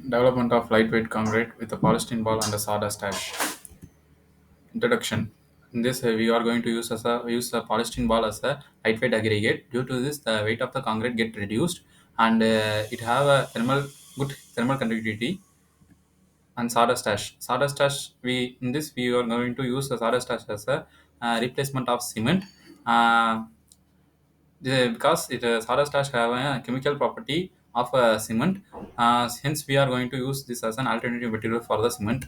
Development of lightweight concrete with a polystyrene ball and a sawdust ash. Introduction. In this, we are going to use a polystyrene ball as a lightweight aggregate. Due to this, the weight of the concrete get reduced, and it have a good thermal conductivity. And sawdust ash. Sawdust ash. We are going to use the sawdust ash as a replacement of cement. Uh, because sawdust ash have a chemical property of cement. Hence, we are going to use this as an alternative material for the cement.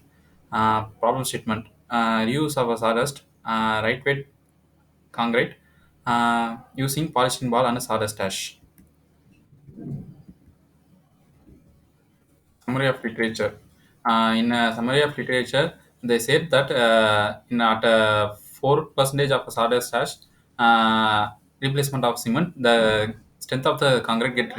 Problem statement: reuse of a sawdust, lightweight concrete, using polystyrene ball and a sawdust ash. Summary of literature. In a summary of literature, they said that in at 4% of sawdust ash replacement of cement, the strength of the concrete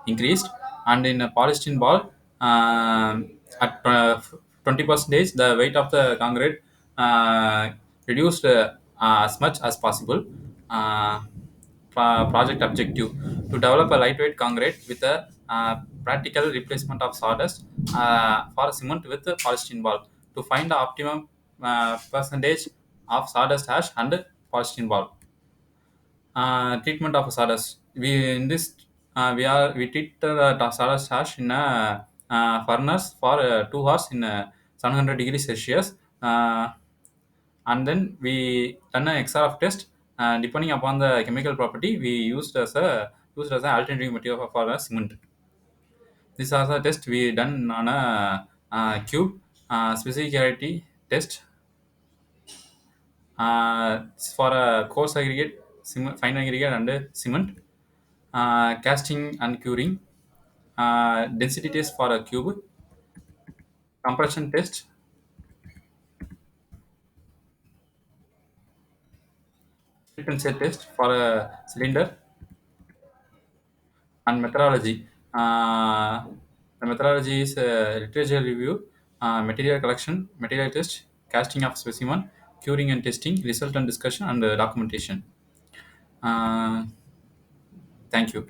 increased, and in a polystyrene ball, at 20%, the weight of the concrete reduced as much as possible. Uh, Project objective: to develop a lightweight concrete with a practical replacement of sawdust for cement with a polystyrene ball, to find the optimum percentage of sawdust ash and polystyrene ball. Treatment of sawdust: we in this we treat the sawdust ash in a furnace for 2 hours in 700 degrees Celsius, and then we done an XRF test. Depending upon the chemical property, we used as an alternative material for a cement. This is a test we done on a cube. Specificity test for a coarse aggregate, fine aggregate, and cement. Casting and curing. Density test for a cube. Compression test. Split and set test for a cylinder. And methodology. The methodology is literature review, material collection, material test, casting of specimen, curing and testing, result and discussion, and documentation. Uh, Thank you.